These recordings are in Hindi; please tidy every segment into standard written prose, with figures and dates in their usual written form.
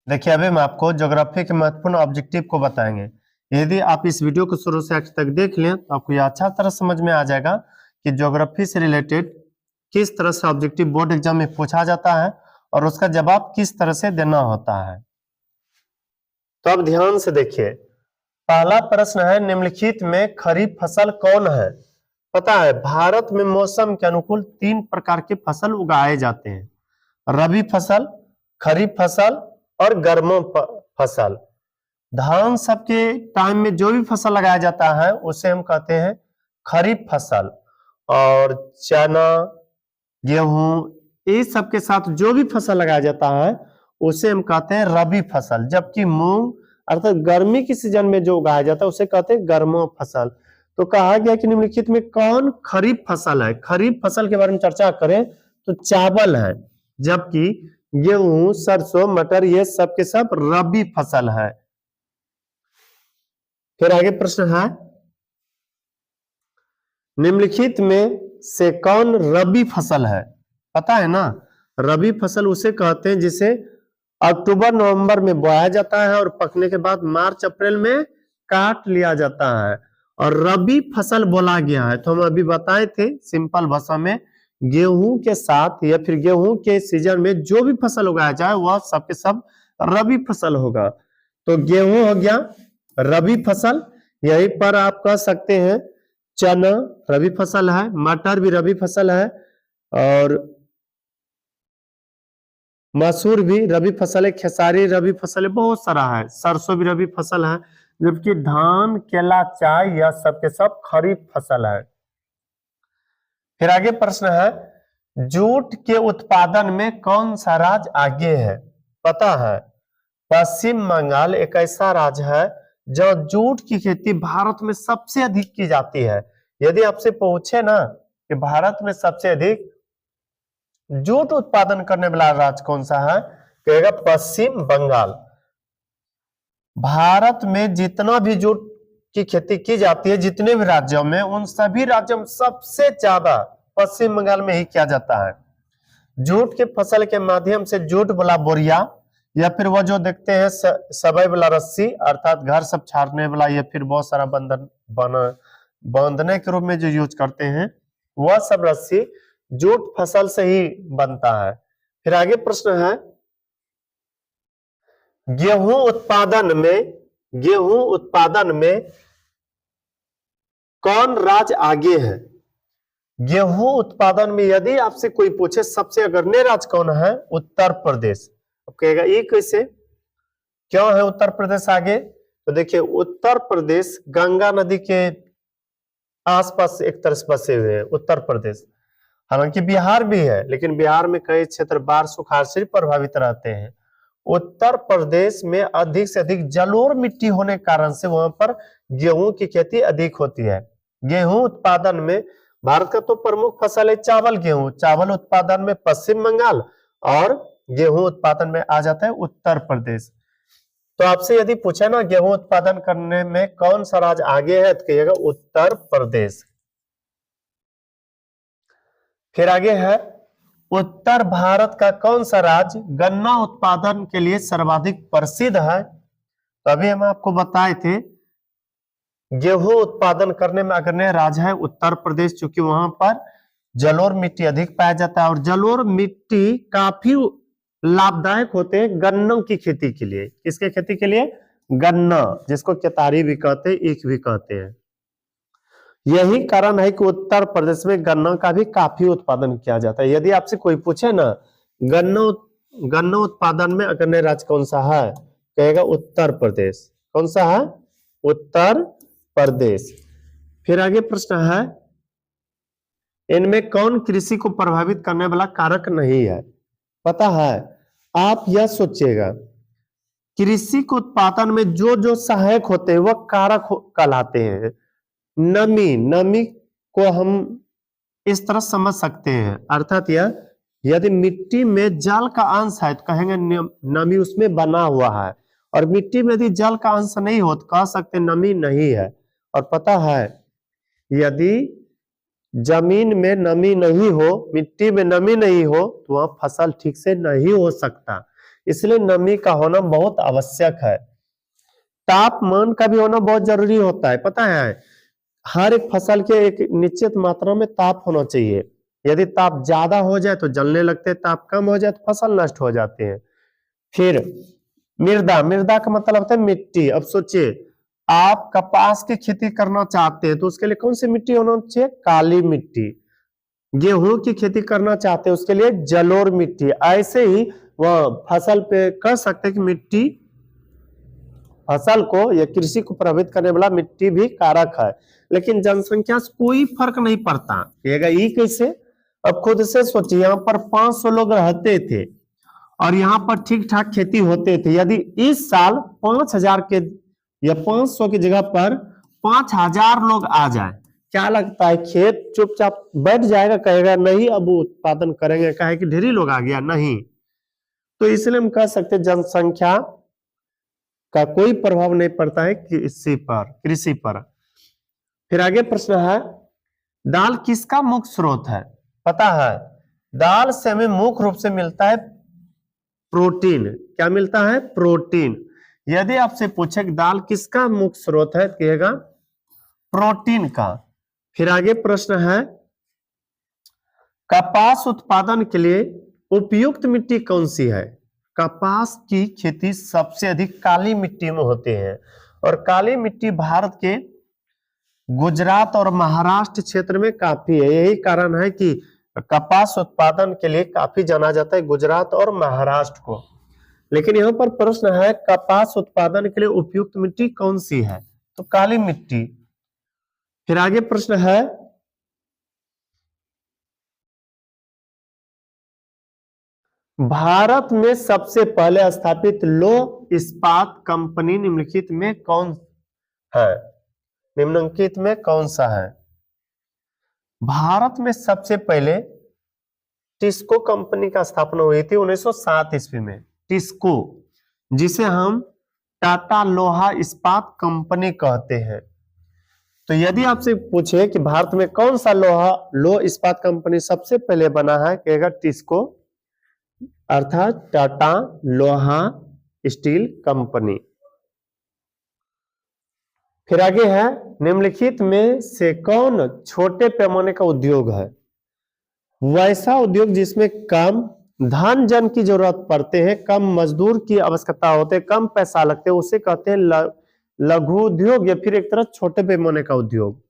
देखिए अभी हम आपको ज्योग्राफी के महत्वपूर्ण ऑब्जेक्टिव को बताएंगे। यदि आप इस वीडियो को शुरू से आखिर तक देख लें तो आपको यह अच्छा तरह समझ में आ जाएगा कि ज्योग्राफी से रिलेटेड किस तरह से ऑब्जेक्टिव बोर्ड एग्जाम में पूछा जाता है और उसका जवाब किस तरह से देना होता है। तो अब ध्यान से देखिए, पहला प्रश्न है, निम्नलिखित में खरीफ फसल कौन है? पता है भारत में मौसम के अनुकूल 3 प्रकार के फसल उगाए जाते हैं, रबी फसल, खरीफ फसल और गर्म फसल। धान सबके टाइम में जो भी फसल लगाया जाता है उसे हम कहते हैं खरीफ फसल, और चना, गेहूं, इस सब के साथ जो भी फसल लगाया जाता है उसे हम कहते हैं रबी फसल। जबकि मूंग अर्थात गर्मी के सीजन में जो उगाया जाता है उसे कहते हैं गर्म फसल। तो कहा गया कि निम्नलिखित में कौन खरीफ फसल है? खरीफ फसल के बारे में चर्चा करें तो चावल है, जबकि गेहूं, सरसों, मटर ये सब के सब रबी फसल है। फिर आगे प्रश्न है, निम्नलिखित में से कौन रबी फसल है? पता है ना, रबी फसल उसे कहते हैं जिसे अक्टूबर नवंबर में बोया जाता है और पकने के बाद मार्च अप्रैल में काट लिया जाता है और रबी फसल बोला गया है। तो हम अभी बताए थे सिंपल भाषा में, गेहूं के साथ या फिर गेहूं के सीजन में जो भी फसल उगाया जाए वह सबके सब रबी फसल होगा। तो गेहूं हो गया रबी फसल, यहीं पर आप कह सकते हैं चना रबी फसल है, मटर भी रबी फसल है, और मसूर भी रबी फसल है, खेसारी रबी फसल है, बहुत सारा है, सरसों भी रबी फसल है। जबकि धान, केला, चाय यह सब के सब खरीफ फसल है। फिर आगे प्रश्न है, जूट के उत्पादन में कौन सा राज्य आगे है? पता है पश्चिम बंगाल एक ऐसा राज्य है जो जूट की खेती भारत में सबसे अधिक की जाती है। यदि आपसे पूछे ना कि भारत में सबसे अधिक जूट उत्पादन करने वाला राज्य कौन सा है, कहेगा पश्चिम बंगाल। भारत में जितना भी जूट की खेती की जाती है जितने भी राज्यों में, उन सभी राज्यों में सबसे ज्यादा पश्चिम बंगाल में ही किया जाता है। जूट के फसल के माध्यम से जूट वाला बोरिया या फिर वो जो देखते हैं सबई वाला रस्सी अर्थात घर सब छाड़ने वाला या फिर बहुत सारा बांधने के रूप में जो यूज करते हैं वह सब रस्सी जूट फसल से ही बनता है। फिर आगे प्रश्न है, गेहूं उत्पादन में कौन राज्य आगे है? गेहूं उत्पादन में यदि आपसे कोई पूछे सबसे अग्रणी राज्य कौन है, उत्तर प्रदेश। अब कहेगा ये कैसे, क्यों है उत्तर प्रदेश आगे? तो देखिए उत्तर प्रदेश गंगा नदी के आसपास एक तरह से बसे हुए हैं उत्तर प्रदेश। हालांकि बिहार भी है लेकिन बिहार में कई क्षेत्र बाढ़ सुखाड़ से प्रभावित रहते हैं। उत्तर प्रदेश में अधिक से अधिक जलोढ़ मिट्टी होने के कारण से वहां पर गेहूं की खेती अधिक होती है। गेहूं उत्पादन में भारत का तो प्रमुख फसल है चावल। गेहूं चावल उत्पादन में पश्चिम बंगाल और गेहूं उत्पादन में आ जाता है उत्तर प्रदेश। तो आपसे यदि पूछे ना गेहूं उत्पादन करने में कौन सा राज्य आगे है तो कहिएगा उत्तर प्रदेश। फिर आगे है, उत्तर भारत का कौन सा राज्य गन्ना उत्पादन के लिए सर्वाधिक प्रसिद्ध है? तो अभी हम आपको बताए थे गेहूं उत्पादन करने में अग्रणी राज्य है उत्तर प्रदेश, चूंकि वहां पर जलोढ़ मिट्टी अधिक पाया जाता है और जलोढ़ मिट्टी काफी लाभदायक होते हैं गन्नों की खेती के लिए। किसके खेती के लिए? गन्ना, जिसको केतारी भी कहते हैं, ईख भी कहते हैं। यही कारण है कि उत्तर प्रदेश में गन्ना का भी काफी उत्पादन किया जाता है। यदि आपसे कोई पूछे ना गन्ना उत्पादन में अग्रणी राज्य कौन सा है, कहेगा उत्तर प्रदेश। कौन सा है? उत्तर प्रदेश। फिर आगे प्रश्न है, इनमें कौन कृषि को प्रभावित करने वाला कारक नहीं है? पता है, आप यह सोचिएगा कृषि के उत्पादन में जो जो सहायक होते हैं वह कारक कहलाते हैं। नमी को हम इस तरह समझ सकते हैं, अर्थात यह यदि मिट्टी में जल का अंश है तो कहेंगे नमी उसमें बना हुआ है, और मिट्टी में यदि जल का अंश नहीं हो तो कह सकते नमी नहीं है। और पता है यदि जमीन में नमी नहीं हो, मिट्टी में नमी नहीं हो तो वह फसल ठीक से नहीं हो सकता। इसलिए नमी का होना बहुत आवश्यक है। तापमान का भी होना बहुत जरूरी होता है, पता है। हर एक फसल के एक निश्चित मात्रा में ताप होना चाहिए। यदि ताप ज्यादा हो जाए तो जलने लगते हैं, ताप कम हो जाए तो फसल नष्ट हो जाते हैं। फिर मृदा, मृदा का मतलब होता है मिट्टी। अब सोचिए, आप कपास की खेती करना चाहते हैं तो उसके लिए कौन सी मिट्टी होना चाहिए? काली मिट्टी। गेहूं की खेती करना चाहते हैं उसके लिए जलोढ़ मिट्टी। ऐसे ही वह फसल पे कह सकते हैं कि मिट्टी, फसल को या कृषि को प्रभावित करने वाला मिट्टी भी कारक है। लेकिन जनसंख्या से कोई फर्क नहीं पड़ता। ये कैसे? अब खुद से सोचिए, यहाँ पर 500 लोग रहते थे और यहाँ पर ठीक ठाक खेती होते थे। यदि इस साल 5000 के या 500 की जगह पर 5000 लोग आ जाए, क्या लगता है खेत चुपचाप बैठ जाएगा? कहेगा नहीं अब उत्पादन करेंगे, कहे कि ढेरी लोग आ गया? नहीं। तो इसलिए हम कह सकते हैं जनसंख्या का कोई प्रभाव नहीं पड़ता है कृषि पर। फिर आगे प्रश्न है, दाल किसका मुख्य स्रोत है? पता है, दाल से हमें मुख्य रूप से मिलता है प्रोटीन। क्या मिलता है? प्रोटीन। यदि आपसे पूछे कि दाल किसका मुख्य स्रोत है, कहेगा प्रोटीन का। फिर आगे प्रश्न है, कपास उत्पादन के लिए उपयुक्त मिट्टी कौन सी है? कपास की खेती सबसे अधिक काली मिट्टी में होते हैं और काली मिट्टी भारत के गुजरात और महाराष्ट्र क्षेत्र में काफी है। यही कारण है कि कपास उत्पादन के लिए काफी जाना जाता है गुजरात और महाराष्ट्र को। लेकिन यहाँ पर प्रश्न है, कपास उत्पादन के लिए उपयुक्त मिट्टी कौन सी है? तो काली मिट्टी। फिर आगे प्रश्न है, भारत में सबसे पहले स्थापित लौह इस्पात कंपनी निम्नलिखित में कौन है? निम्नलिखित में कौन सा है? भारत में सबसे पहले टिस्को कंपनी का स्थापना हुई थी 1907 ईस्वी में। टिस्को, जिसे हम टाटा लोहा इस्पात कंपनी कहते हैं। तो यदि आपसे पूछे कि भारत में कौन सा लौह इस्पात कंपनी सबसे पहले बना है, कहेगा टिस्को, अर्थात टाटा लोहा स्टील कंपनी। फिर आगे है, निम्नलिखित में से कौन छोटे पैमाने का उद्योग है? वैसा उद्योग जिसमें कम धन जन की जरूरत पड़ते हैं, कम मजदूर की आवश्यकता होते है, कम पैसा लगते हैं, उसे कहते हैं लघु उद्योग या फिर एक तरह छोटे पैमाने का उद्योग।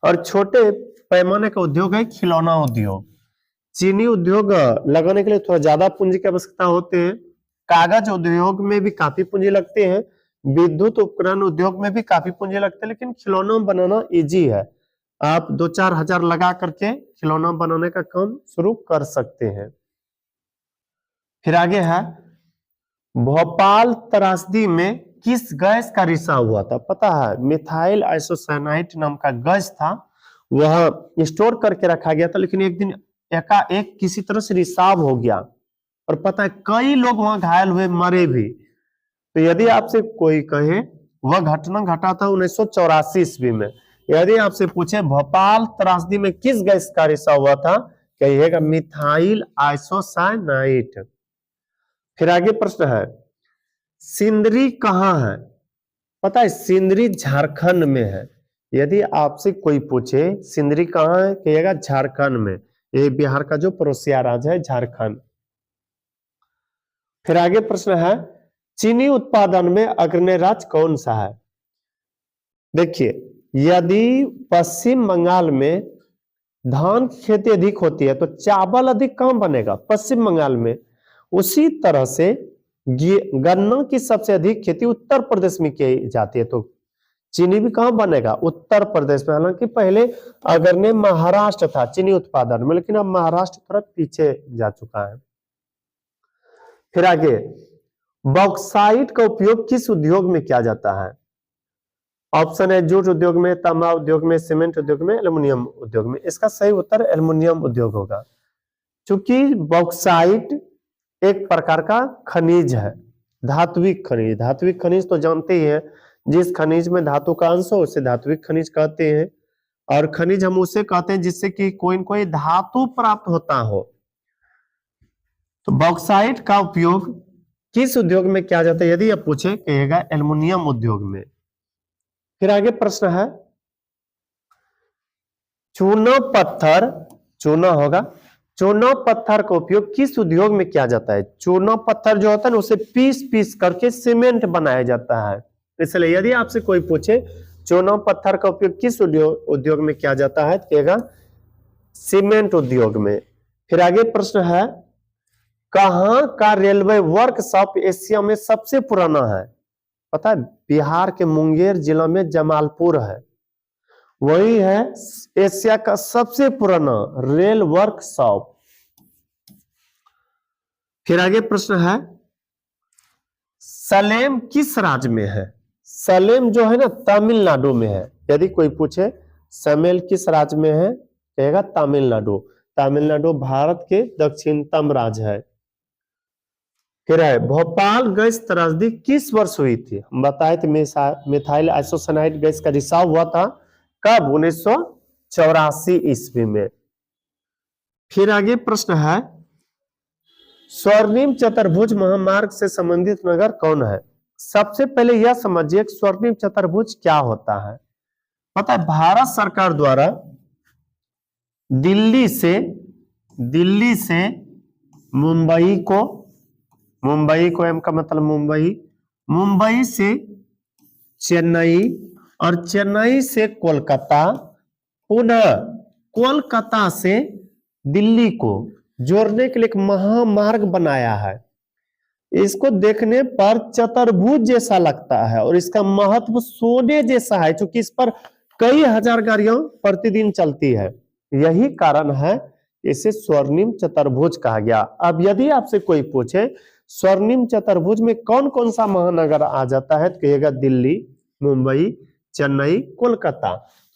और छोटे पैमाने का उद्योग है खिलौना उद्योग। चीनी उद्योग लगाने के लिए थोड़ा ज्यादा पूंजी की आवश्यकता होते हैं। कागज उद्योग में भी काफी पूंजी लगते हैं। विद्युत उपकरण उद्योग में भी काफी पूंजी लगते हैं। लेकिन खिलौना बनाना इजी है, आप 2-4 हजार लगा करके खिलौना बनाने का काम शुरू कर सकते हैं। फिर आगे है, भोपाल त्रासदी में किस गैस का रिसाव हुआ था? पता है, मिथाइल आइसोसाइनाइड नाम का गैस था, वह स्टोर करके रखा गया था। लेकिन एक दिन एकाएक किसी तरह से रिसाव हो गया और पता है कई लोग वहां घायल हुए, मरे भी। तो यदि आपसे कोई कहे, वह घटना घटा था 1984 ईस्वी में। यदि आपसे पूछे भोपाल त्रासदी में किस गैस का रिसाव हुआ था, कहिएगा मिथाइल आइसोसाइनाइड। फिर आगे प्रश्न है, सिंदरी कहाँ है? पता है, सिंदरी झारखंड में है। यदि आपसे कोई पूछे सिंदरी कहाँ है, कहिएगा झारखंड में। ये बिहार का जो पड़ोसिया राज्य है झारखंड। फिर आगे प्रश्न है, चीनी उत्पादन में अग्रणी राज्य कौन सा है? देखिए, यदि पश्चिम बंगाल में धान की खेती अधिक होती है तो चावल अधिक कहाँ बनेगा? पश्चिम बंगाल में। उसी तरह से गन्ना की सबसे अधिक खेती उत्तर प्रदेश में की जाती है, तो चीनी भी कहाँ बनेगा? उत्तर प्रदेश में। हालांकि पहले अग्रणी महाराष्ट्र था चीनी उत्पादन में, लेकिन अब महाराष्ट्र थोड़ा पीछे जा चुका है। फिर आगे, बॉक्साइट का उपयोग किस उद्योग में किया जाता है? ऑप्शन है जूट उद्योग में, तांबा उद्योग में, सीमेंट उद्योग में, एल्युमिनियम उद्योग में। इसका सही उत्तर एल्युमिनियम उद्योग होगा, क्योंकि बॉक्साइट एक प्रकार का खनिज है, धात्विक खनिज। धात्विक खनिज तो जानते ही हैं, जिस खनिज में धातु का अंश हो उसे धात्विक खनिज कहते हैं। और खनिज हम उसे कहते हैं जिससे कि कोई न कोई धातु प्राप्त होता हो। तो बॉक्साइट का उपयोग किस उद्योग में किया जाता है? यदि आप पूछे कहिएगा एल्युमिनियम उद्योग में। फिर आगे प्रश्न है चूना पत्थर, चूना होगा, चूना पत्थर का उपयोग किस उद्योग में किया जाता है? चूना पत्थर जो होता है ना उसे पीस पीस करके सीमेंट बनाया जाता है। इसलिए यदि आपसे कोई पूछे चूना पत्थर का उपयोग किस उद्योग में किया जाता है, कहेगा सीमेंट उद्योग में। फिर आगे प्रश्न है कहां का रेलवे वर्कशॉप एशिया में सबसे पुराना है? पता है, बिहार के मुंगेर जिला में जमालपुर है, वही है एशिया का सबसे पुराना रेल वर्कशॉप। फिर आगे प्रश्न है सलेम किस राज्य में है? सलेम जो है ना तमिलनाडु में है। यदि कोई पूछे समेल किस राज्य में है, कहेगा तमिलनाडु। तमिलनाडु भारत के दक्षिणतम राज्य है। फिर है भोपाल गैस त्रासदी किस वर्ष हुई थी? हम बताए थे मिथाइल आइसोसाइनाइड गैस का रिसाव हुआ था कब? 1984 ईस्वी में। फिर आगे प्रश्न है स्वर्णिम चतुर्भुज महामार्ग से संबंधित नगर कौन है? सबसे पहले यह समझिए स्वर्णिम चतुर्भुज क्या होता है। पता है, भारत सरकार द्वारा दिल्ली से मुंबई को एम का मतलब मुंबई से चेन्नई और चेन्नई से कोलकाता, पुनः कोलकाता से दिल्ली को जोड़ने के लिए एक महामार्ग बनाया है। इसको देखने पर चतुर्भुज जैसा लगता है और इसका महत्व सोने जैसा है, क्योंकि इस पर कई हजार गाड़ियां प्रतिदिन चलती है। यही कारण है इसे स्वर्णिम चतुर्भुज कहा गया। अब यदि आपसे कोई पूछे स्वर्णिम चतुर्भुज में कौन कौन सा महानगर आ जाता है, तो कहिएगा दिल्ली, मुंबई, चेन्नई, कोलकाता।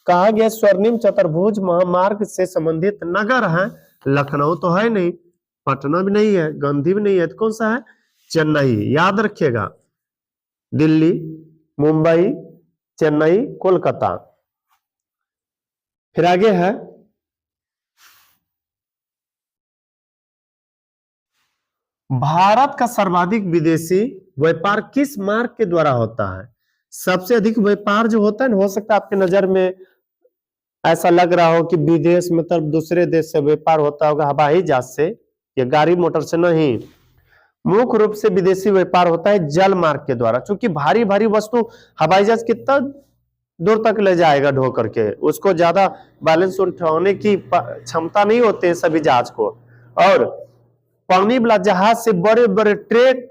कहा गया स्वर्णिम चतुर्भुज महामार्ग से संबंधित नगर है। लखनऊ तो है नहीं, पटना भी नहीं है, गांधी भी नहीं है, तो कौन सा है? चेन्नई। याद रखिएगा, दिल्ली, मुंबई, चेन्नई, कोलकाता। फिर आगे है भारत का सर्वाधिक विदेशी व्यापार किस मार्ग के द्वारा होता है? सबसे अधिक व्यापार जो होता है ना, हो सकता है आपके नजर में ऐसा लग रहा हो कि विदेश मतलब दूसरे देश से व्यापार होता होगा हवाई जहाज से या गाड़ी मोटर से, नहीं। मुख्य रूप से विदेशी व्यापार होता है जल मार्ग के द्वारा, क्योंकि भारी भारी वस्तु हवाई जहाज कितना दूर तक ले जाएगा ढो करके, उसको ज्यादा बैलेंस उठाने की क्षमता नहीं होती है सभी जहाज को। और पानी वाला जहाज से बड़े बड़े ट्रक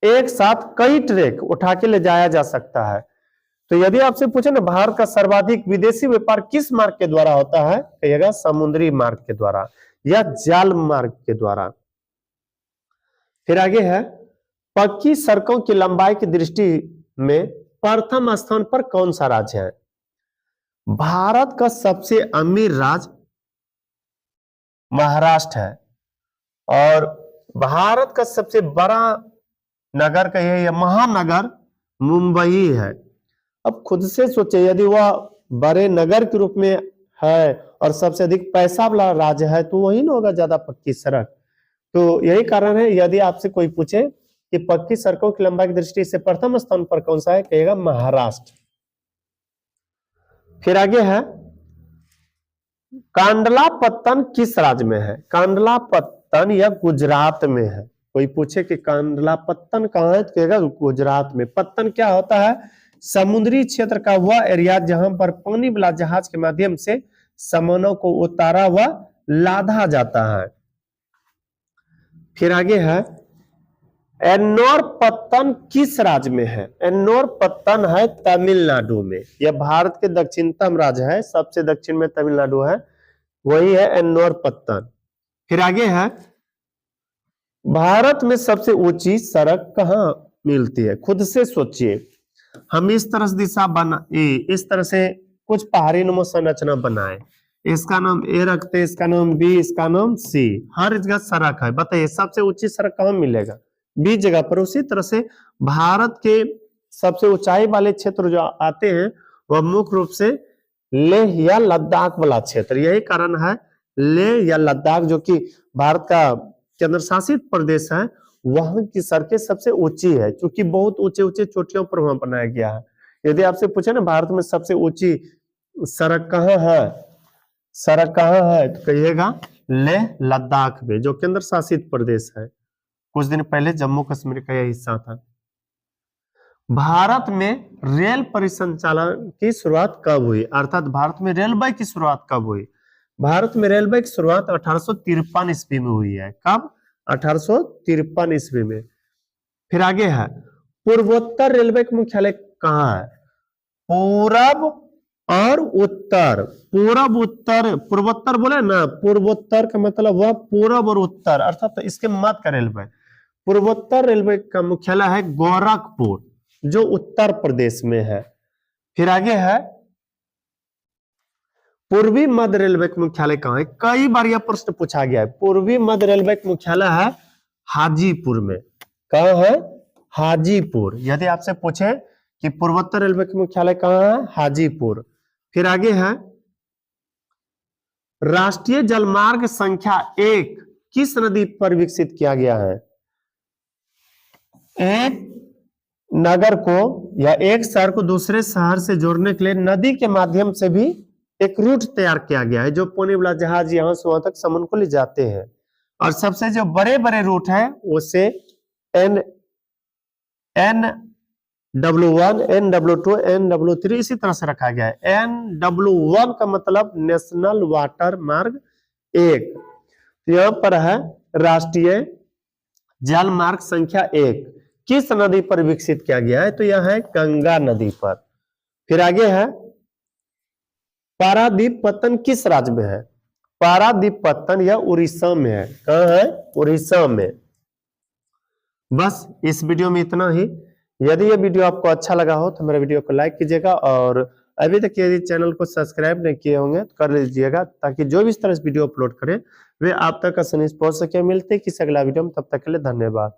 एक साथ कई ट्रक उठा के ले जाया जा सकता है। तो यदि आपसे पूछे ना भारत का सर्वाधिक विदेशी व्यापार किस मार्ग के द्वारा होता है, कहिएगा समुद्री मार्ग के द्वारा या जल मार्ग के द्वारा। फिर आगे है पक्की सड़कों की लंबाई की दृष्टि में प्रथम स्थान पर कौन सा राज्य है? भारत का सबसे अमीर राज्य महाराष्ट्र है और भारत का सबसे बड़ा नगर कहिए या महानगर मुंबई है। अब खुद से सोचे, यदि वह बड़े नगर के रूप में है और सबसे अधिक पैसा वाला राज्य है तो वही ना होगा ज्यादा पक्की सड़क। तो यही कारण है, यदि आपसे कोई पूछे कि पक्की सड़कों की लंबाई की दृष्टि से प्रथम स्थान पर कौन सा है, कहेगा महाराष्ट्र। फिर आगे है कांडलापत्तन किस राज्य में है? कांडलापत्तन या गुजरात में है। कोई पूछे कि कांडलापत्तन कहां है, तो कहेगा गुजरात में। पत्तन क्या होता है? समुद्री क्षेत्र का वह एरिया जहां पर पानी वाला जहाज के माध्यम से सामानों को उतारा व लादा जाता है। फिर आगे है एन्नोर पत्तन किस राज्य में है? एन्नोर पत्तन है तमिलनाडु में। यह भारत के दक्षिणतम राज्य है, सबसे दक्षिण में तमिलनाडु है, वही है एन्नोर पत्तन। फिर आगे है भारत में सबसे ऊंची सड़क कहां मिलती है? खुद से सोचिए, हम इस तरह से दिशा बना इस तरह से कुछ पहाड़ी नुमा संरचना बनाए, इसका नाम ए रखते, इसका नाम बी, इसका नाम सी। हर जगह सड़क है, बताइए सबसे ऊंची सड़क कहां मिलेगा? बी जगह पर। उसी तरह से भारत के सबसे ऊंचाई वाले क्षेत्र जो आते हैं वह मुख्य रूप से लेह या लद्दाख वाला क्षेत्र। यही कारण है लेह या लद्दाख जो कि भारत का केंद्र शासित प्रदेश है, वहां की सड़कें सबसे ऊंची है, क्योंकि बहुत ऊंचे ऊंचे चोटियों पर वहां बनाया गया है। यदि आपसे पूछे ना भारत में सबसे ऊंची सड़क कहाँ है, सड़क कहाँ है, तो कहिएगा लेह लद्दाख में, जो केंद्र शासित प्रदेश है। कुछ दिन पहले जम्मू कश्मीर का यह हिस्सा था। भारत में रेल परिसंचालन की शुरुआत कब हुई, अर्थात भारत में रेलवे की शुरुआत कब हुई? भारत में रेलवे की शुरुआत 1853 ईस्वी में हुई है। कब? 1853 ईस्वी में। फिर आगे है, पूर्वोत्तर रेलवे का मुख्यालय कहाँ है? पूरब और उत्तर, पूरब उत्तर, पूर्वोत्तर बोले ना, पूर्वोत्तर का मतलब हुआ पूरब और उत्तर, अर्थात तो इसके मध्य का रेलवे। पूर्वोत्तर रेलवे का मुख्यालय है गोरखपुर, जो उत्तर प्रदेश में है। फिर आगे है, पूर्वी मध्य रेलवे का मुख्यालय कहाँ है? कई बार यह प्रश्न पूछा गया है। पूर्वी मध्य रेलवे का मुख्यालय है हाजीपुर में। कहाँ है? हाजीपुर। यदि आपसे पूछे कि पूर्वोत्तर रेलवे का मुख्यालय कहाँ है? हाजीपुर। फिर आगे है, राष्ट्रीय जलमार्ग संख्या 1 किस नदी पर विकसित किया गया है? एक नगर को या एक शहर को दूसरे शहर से जोड़ने के लिए नदी के माध्यम से भी एक रूट तैयार किया गया है, जो पानी वाला जहाज यहां से वहां तक समुद्र को ले जाते हैं। और सबसे जो बड़े बड़े रूट है उसे NW1, NW2, NW3 इसी तरह से रखा गया है। NW1 का मतलब नेशनल वाटर मार्ग 1। तो यहां पर है राष्ट्रीय जल मार्ग संख्या 1 किस नदी पर विकसित किया गया है? तो यह है गंगा नदी पर। फिर आगे है, पारादीप पत्तन किस राज्य में है? पारादीप पत्तन यह उड़ीसा में है। कहाँ है? उड़ीसा में। बस इस वीडियो में इतना ही। यदि यह वीडियो आपको अच्छा लगा हो तो मेरे वीडियो को लाइक कीजिएगा, और अभी तक यदि चैनल को सब्सक्राइब नहीं किए होंगे तो कर लीजिएगा, ताकि जो भी इस तरह से वीडियो अपलोड करें वे आप तक आसानी से पहुंच सके। मिलते हैं किसी अगला वीडियो में, तब तक के लिए धन्यवाद।